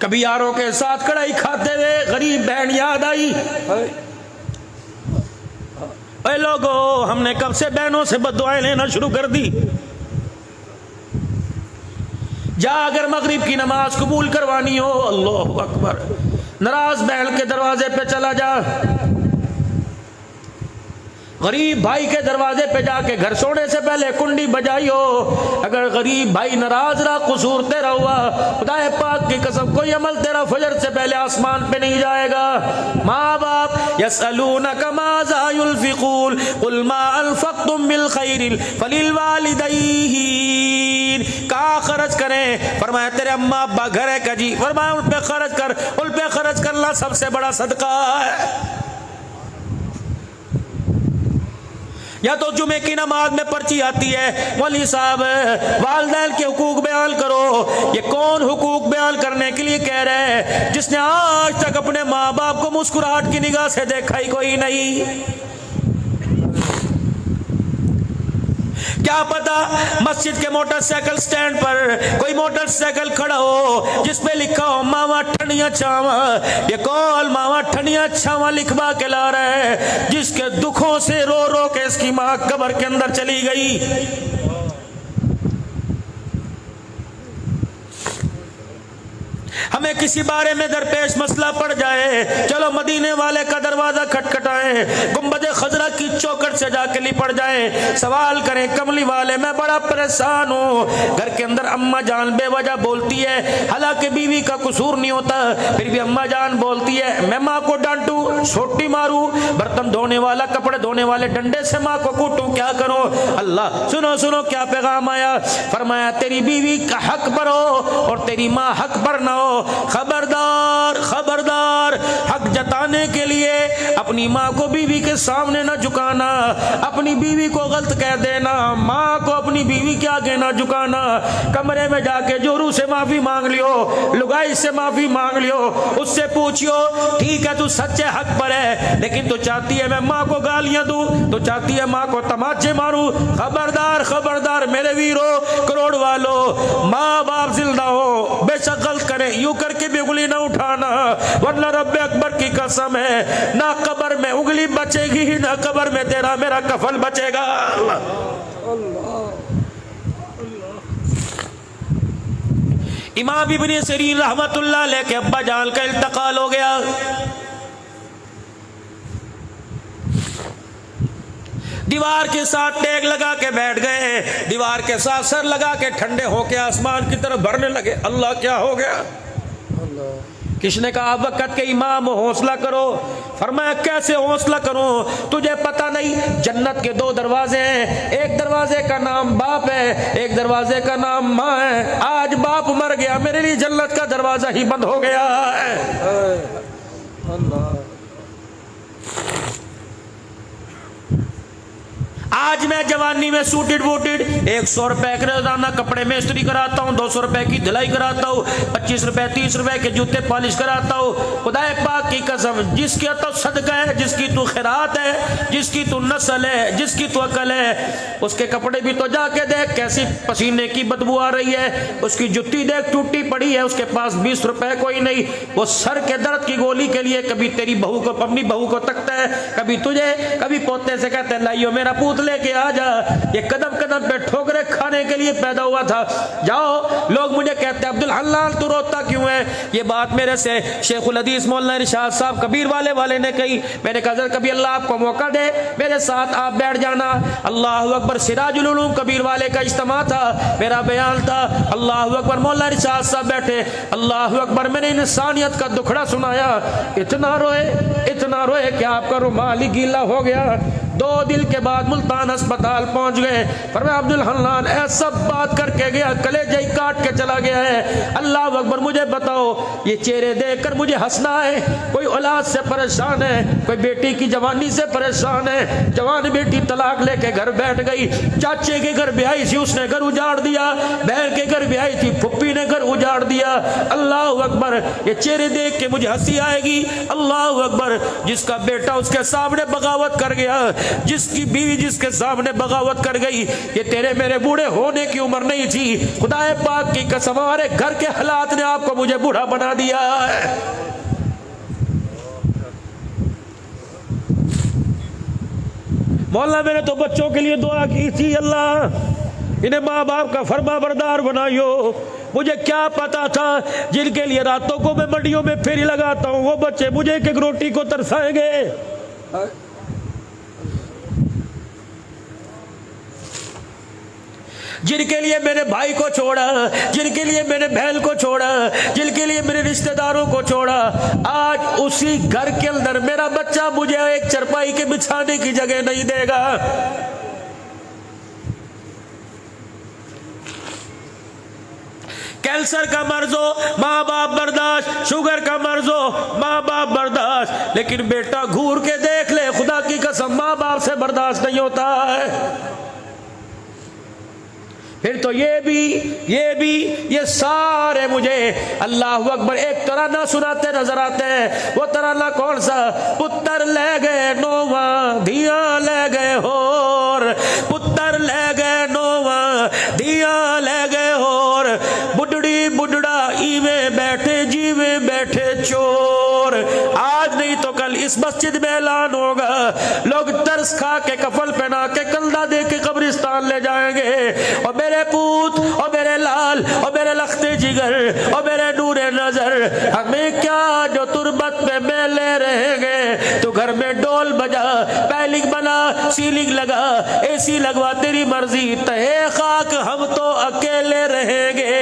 कभी यारों के साथ कढ़ाई खाते हुए गरीब बहन याद आई, अरे लोगो हमने कब से बहनों से बददुआएं लेना शुरू कर दी। जा अगर मगरिब की नमाज कबूल करवानी हो, अल्लाह अकबर, नाराज बहन के दरवाजे पे चला जा, गरीब भाई के दरवाजे पे जाके घर सोने से पहले कुंडी बजाई हो। अगर गरीब भाई नाराज रहा, कसूर तेरा हुआ, खुदाए पाक की कसम कोई अमल तेरा फजर से पहले आसमान पे नहीं जाएगा। माँ बाप यसअलूनका माज़ा युनफ़िक़ून कुल मा अनफ़क़्तुम मिन ख़ैरिन फ़लिल वालिदैन। कहाँ खर्च करें? फरमाया तेरे अम्मा अब्बा घर है कजी, फरमाया उन पे खर्च कर, उन पे खर्च करना सबसे बड़ा सदका है। या तो जुमे की नमाज में पर्ची आती है, मौलवी साहब वालिदैन के हुकूक बयान करो। ये कौन हुकूक बयान करने के लिए कह रहे हैं? जिसने आज तक अपने माँ बाप को मुस्कुराहट की निगाह से देखा ही कोई नहीं। क्या पता मस्जिद के मोटरसाइकिल स्टैंड पर कोई मोटरसाइकिल खड़ा हो जिस पे लिखा हो मावा ठनिया छावा। ये कौन मावा ठनिया छावा लिखवा के ला रहा है, जिसके दुखों से रो रो के इसकी माँ कब्र के अंदर चली गई। हमें किसी बारे में दरपेश मसला पड़ जाए, चलो मदीने वाले का दरवाजा खटखटाएं, गुंबद खजरा की चौखट से जाके लिपट जाएं, सवाल करें कमली वाले मैं बड़ा परेशान हूँ। घर के अंदर अम्मा जान बेवजह बोलती है, हालांकि बीवी का कसूर नहीं होता, फिर भी अम्मा जान बोलती है मैं माँ को डांटू, छोटी मारू, बर्तन धोने वाला कपड़े धोने वाले डंडे से माँ को कूटूं, क्या करूं? अल्लाह सुनो सुनो क्या पैगाम आया। फरमाया तेरी बीवी का हक पर हो और तेरी माँ हक पर ना हो। खबरदार खबरदार, हक जताने के लिए अपनी माँ को बीवी के सामने न झुकाना, अपनी बीवी को गलत कह देना, माँ को अपनी बीवी के आगे न झुकाना। कमरे में जाके जोरू से माफी मांग लियो, लुगाई से माफी मांग लियो, उससे पूछियो ठीक है तू सच्चे हक पर है, लेकिन तू चाहती है मैं माँ को गालियां दूं, तू चाहती है माँ को तमाचे मारूं। खबरदार खबरदार मेरे वीरों करोड़ वालों, माँ बाप जिंदा हो बेशक गलत करे, यूं करके भी उंगली ना उठाना, वरना रब्बे अकबर की कसम है ना कब्र में उंगली बचेगी ना कब्र में तेरा मेरा कफन बचेगा। इमाम इब्न सीरीन रहमतुल्लाह अलैह के अब्बा जान का इंतकाल हो गया। दीवार के साथ टेक लगा के बैठ गए, दीवार के साथ सर लगा के ठंडे होके आसमान की तरफ भरने लगे। अल्लाह क्या हो गया? किसने कहा वक़्त के इमाम हौसला करो? फरमाया कैसे हौसला करूं? तुझे पता नहीं जन्नत के दो दरवाजे हैं, एक दरवाजे का नाम बाप है, एक दरवाजे का नाम माँ है। आज बाप मर गया, मेरे लिए जन्नत का दरवाजा ही बंद हो गया है। अल्लाह आज मैं जवानी में सूटेड बूटेड 100 रुपए के रोजाना कपड़े में इस्त्री कराता हूँ, 200 रुपए की धुलाई कराता हूँ, 25 रुपए 30 रुपए के जूते पॉलिश कराता हूँ। खुदाए पाक की कसम जिसकी तो सदका है, जिसकी तू खैरात है, जिसकी तू नस्ल है, जिसकी तू अकल है, उसके कपड़े भी तो जाके देख कैसी पसीने की बदबू आ रही है, उसकी जुत्ती देख टूटी पड़ी है, उसके पास 20 रुपए कोई नहीं, वो सर के दर्द की गोली के लिए कभी तेरी बहू को अपनी बहू को तकता है, कभी तुझे, कभी पोते से कहते हैं लाइयो मेरा पूत लेके आ जा। ये कदम कदम पे ठोकरे खाने के लिए पैदा हुआ था। जाओ लोग मुझे कहते हैं अब्दुल हन्नान तू रोता क्यों है? ये बात मेरे से शेखुल हदीस मौलाना इरशाद साहब कबीर वाले ने कही। मैंने कहा कभी अल्लाह आपको मौका दे मेरे साथ आप बैठ जाना। अल्लाह अकबर सिराजुल उलूम कबीर वाले का इज्तिमा था, मेरा बयान था। अल्लाह अकबर मौलाना इरशाद साहब बैठे, अल्लाह अकबर मैंने इंसानियत का दुखड़ा सुनाया। इतना रोए कि आपका रुमाल ही गीला हो गया। 2 दिन के बाद मुल्तान अस्पताल पहुंच गए। फरमाया अब्दुल हन्नान ऐसा बात करके गया, कलेजा ही काट के चला गया है। अल्लाह अकबर मुझे बताओ ये चेहरे देखकर मुझे हंसना है? कोई औलाद से परेशान है, कोई बेटी की जवानी से परेशान है, जवान बेटी तलाक लेके घर बैठ गई, चाचे के घर ब्याही थी उसने घर उजाड़ दिया, बहन के घर ब्याही थी फुप्पी ने घर उजाड़ दिया। अल्लाह अकबर ये चेहरे देख के मुझे हंसी आएगी। अल्लाह अकबर जिसका बेटा उसके सामने बगावत कर गया, जिसकी बीवी जिसके सामने बगावत कर गई, ये तेरे मेरे बूढ़े होने की उम्र नहीं थी। खुदाए पाक की कसम, हमारे घर के हालात ने आपको मुझे बूढ़ा बना दिया है। मौला मैंने तो बच्चों के लिए दुआ की थी, अल्लाह इन्हें माँ बाप का फरमा बरदार बनाइयो। मुझे क्या पता था जिनके लिए रातों को मैं मंडियों में फेरी लगाता हूँ वो बच्चे मुझे एक एक रोटी को तरसाएंगे। जिनके लिए मैंने भाई को छोड़ा, जिनके लिए मैंने बहन को छोड़ा, जिनके लिए मेरे रिश्तेदारों को छोड़ा, आज उसी घर के अंदर मेरा बच्चा मुझे एक चरपाई के बिछाने की जगह नहीं देगा। कैंसर का मर्ज हो माँ बाप बर्दाश्त, शुगर का मर्ज हो माँ बाप बर्दाश्त, लेकिन बेटा घूर के देख ले, खुदा की कसम माँ बाप से बर्दाश्त नहीं होता है। फिर तो ये सारे मुझे अल्लाह अकबर एक तराना सुनाते नजर आते हैं। वो तराना कौन सा? पुत्र ले गए नोवा धिया ले गए होर, पुत्र ले गए नोवा धिया ले गए होर, बुढ़ड़ी बुढ़ड़ा ईवे बैठे जीवे बैठे चोर। आज नहीं तो कल इस मस्जिद में ऐलान होगा, लोग तरस खा के कफल पहना के कंधा दे के कब्रिस्तान ले जाएंगे। और मेरे पूत और मेरे लाल और मेरे लखते जिगर और मेरे नूरे नजर, हमें क्या जो तुरबत में मेले रहेंगे। तो घर में डोल बजा, पैलिंग बना, सीलिंग लगा, एसी लगवा, तेरी मर्जी, तहे खाक हम तो अकेले रहेंगे।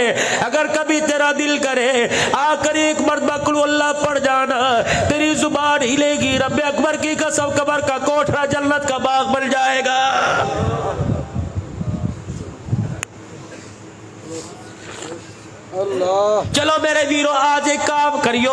अगर कभी तेरा दिल करे आकर एक मर्तबा कुल अल्लाह पढ़ जाना, तेरी जुबान हिलेगी, रब्बे अकबर की कसम कबर का कोठरा जन्नत का बाग बन जाएगा। चलो मेरे वीरों, आज एक काम करियो,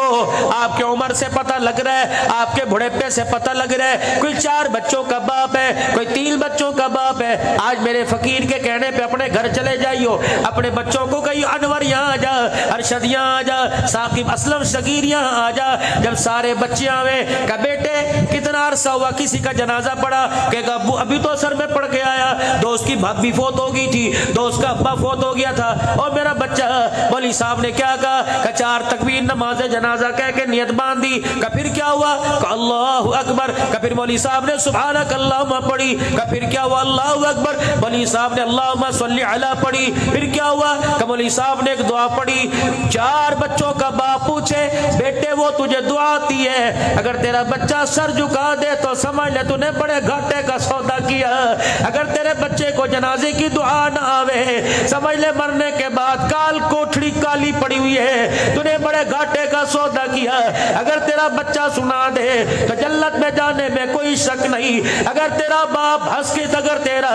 आपके उम्र से पता लग रहा है, आपके बुढ़ेपे से पता लग रहा है, कोई 4 बच्चों का बाप है, कोई 3 बच्चों का बाप है। आज मेरे फकीर के कहने पे अपने घर चले जाइयो, अपने बच्चों को कहियो अनवर यहाँ आ जा, अरशद यहाँ आ जा, साकिब असलम शकीर यहाँ आ जा। जब सारे बच्चे आवे, कहा बेटे कितना अरसा हुआ किसी का जनाजा पड़ा? कहेगा अभी तो सर में पढ़ के आया, दोस्त की भाभी फोत हो गई थी, दोस्त का अब्बा फोत हो गया था, और मेरा बच्चा मौलवी साहब ने क्या कहा? 4 तकबीर नमाज जनाजा कह के नियत बांधी। फिर क्या हुआ? अल्लाहु अकबर। फिर मौलवी साहब ने सुभानक अल्लाहुम्मा पढ़ी। फिर क्या हुआ? अल्लाहु अकबर। मौलवी साहब ने अल्लाहुम्मा सल्ली अला पढ़ी। फिर क्या हुआ? मौलवी साहब ने एक दुआ पढ़ी। 4 बच्चों का बाप पूछे, बेटे वो तुझे दुआ आती है? अगर तेरा बच्चा सर झुका दे तो समझ ले तूने बड़े घाटे का सौदा किया। अगर तेरे बच्चे को जनाजे की दुआ ना आवे, समझ ले मरने के बाद काल कोठड़ी काली पड़ी हुई है, तूने बड़े घाटे का सौदा किया। अगर तेरा बच्चा सुना दे तो जन्नत में जाने में कोई शक नहीं। अगर तेरा बाप हंस के, अगर तेरा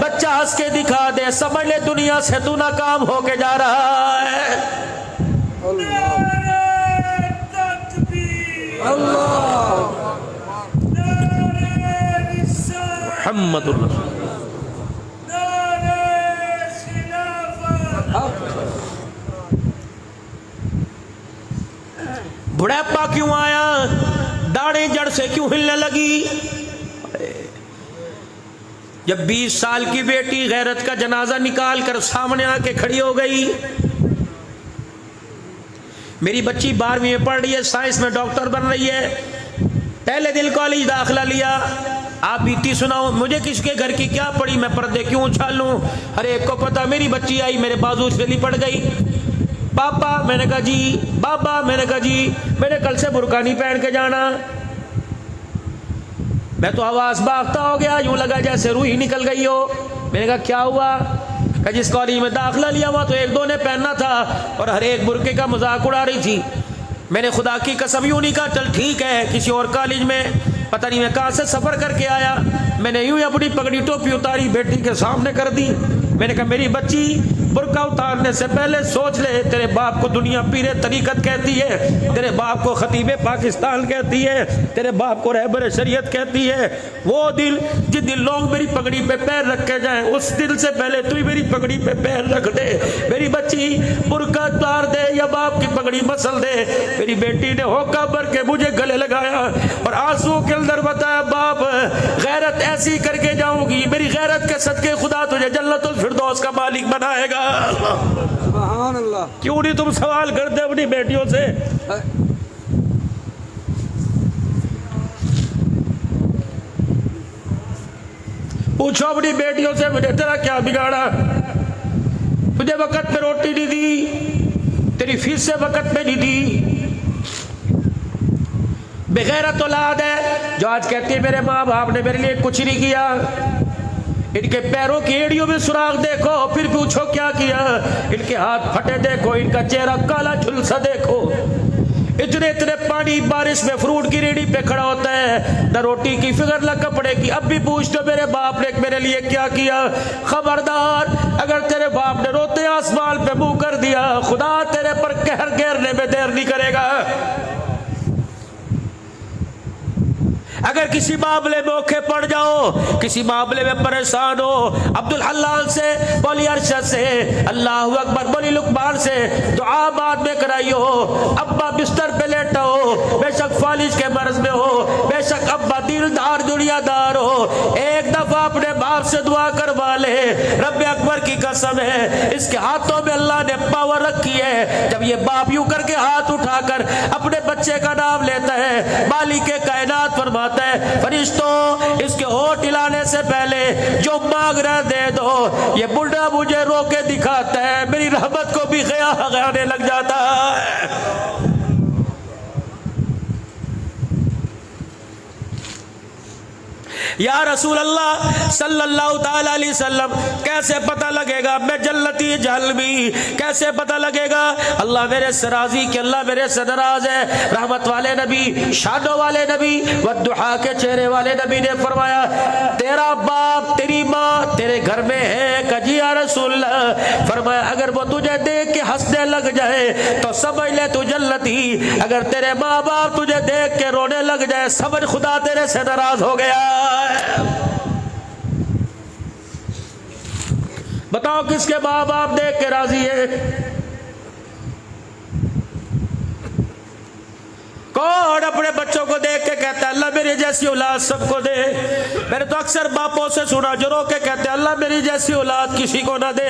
बच्चा हंस के दिखा दे, समझ ले दुनिया से तू नाकाम होके जा रहा है। बुढ़ापा क्यों आया? दाढ़ी जड़ से क्यों हिलने लगी? जब 20 साल की बेटी गैरत का जनाजा निकाल कर सामने आके खड़ी हो गई। मेरी बच्ची 12वीं में पढ़ रही है, साइंस में डॉक्टर बन रही है, पहले दिन कॉलेज दाखिला लिया। आप बीती सुनाओ, मुझे किसके घर की क्या पड़ी, मैं पर्दे क्यों उछालूं? अरे एक को पता, मेरी बच्ची आई मेरे बाजू से लिपट गई। पापा, मैंने कहा जी। बाबा, मैंने कहा जी, मैंने कल से बुर्का नहीं पहन के जाना। मैं तो आवाज भागता हो गया, यूं लगा जैसे रूह ही निकल गई हो। मैंने कहा क्या हुआ? कहा जिस कॉलेज में दाखिला लिया हुआ तो 1-2 ने पहनना था और हर एक बुर्के का मजाक उड़ा रही थी। मैंने खुदा की कसम यूं नहीं कहा चल ठीक है, किसी और कॉलेज में पता नहीं मैं कहाँ से सफर करके आया। मैंने यूं ही अपनी पगड़ी टोपी उतारी, बेटी के सामने कर दी। मैंने कहा मेरी बच्ची, बुर्का उतारने से पहले सोच ले, तेरे बाप को दुनिया पीरे तरीकत कहती है, तेरे बाप को खतीबे पाकिस्तान कहती है, तेरे बाप को रहबर शरीयत कहती है। वो दिल जिस दिन लोग मेरी पगड़ी पे पैर रख के जाएं, उस दिल से पहले तू ही मेरी पगड़ी पे पैर रख दे। मेरी बच्ची बुर्का उतार दे या बाप की पगड़ी मसल दे। मेरी बेटी ने होका भर के मुझे गले लगाया और आंसू के अंदर बताया, बाप गैरत ऐसी करके जाऊंगी, मेरी गैरत के सदके खुदा तुझे जन्नतुल फिरदौस का मालिक बनाएगा। सुभान अल्लाह। क्यों नहीं तुम सवाल करते अपनी बेटियों से? पूछो अपनी बेटियों से, मुझे तेरा क्या बिगाड़ा? तुझे वक्त पे रोटी नहीं दी, तेरी फीस से वक्त पे नहीं दी। बेगैरत औलाद है जो आज कहती है मेरे माँ बाप ने मेरे लिए कुछ नहीं किया। इनके पैरों की एड़ियों में सुराख देखो, फिर पूछो क्या किया। इनके हाथ फटे देखो, इनका चेहरा काला झुलसा देखो। इतने इतने पानी बारिश में फ्रूट की रेडी पे खड़ा होता है, न रोटी की फिक्र न कपड़े की। अब भी पूछ दो मेरे बाप ने मेरे लिए क्या किया। खबरदार, अगर तेरे बाप ने रोते आसमान पे मुंह कर दिया, खुदा तेरे पर कहर घेरने में देर नहीं करेगा। अगर किसी मामले में औखे पड़ जाओ, किसी मामले में परेशान हो, अब्दुल हल्लाल से, बोली अरशद से, अल्लाहु अकबर, बोली लुकमान से दुआ बाद में कराइयो। अब्बा बिस्तर पे लेटा हो, बेशक फालिज के मर्ज में हो, बेशक अब्बा दिलदार दुनियादार हो, एक दफा अपने बाप से दुआ करवा ले। रब्बे अकबर की कसम है, इसके हाथों में अल्लाह ने पावर रखी है। जब ये बाप यूं करके हाथ उठाकर अपने बच्चे का नाम लेता है, मालिक के कायनात फरमाता है, फरिश्तों इसके होठ हिलाने से पहले जो मांग रहे दे दो। ये बुढ़ा मुझे रोके दिखाता है, मेरी रहमत को भी गयाने लग जाता है। या रसूल अल्लाह सल्लल्लाहु ताला अलैहि वसल्लम, कैसे पता लगेगा मैं जन्नती जहलमी? कैसे पता लगेगा? अल्लाह मेरे से राजी कि अल्लाह मेरे से नाराज है। रहमत वाले नबी, शानों वाले नबी, वद्दुहा के चेहरे वाले नबी ने फरमाया, तेरा बाप तेरी माँ तेरे घर में है? कजी या रसूल अल्लाह। फरमाया, अगर वो तुझे देख के हंसने लग जाए तो समझ ले तू जन्नती। अगर तेरे माँ बाप तुझे देख के रोने लग जाए, समझ खुदा तेरे से नाराज हो गया। बताओ किसके माँ बाप देख के राजी है? कौन अपने बच्चों को देख के कहता है अल्लाह मेरी जैसी औलाद सबको दे? मैंने तो अक्सर बापों से सुना जो रो के कहते हैं अल्लाह मेरी जैसी औलाद किसी को ना दे।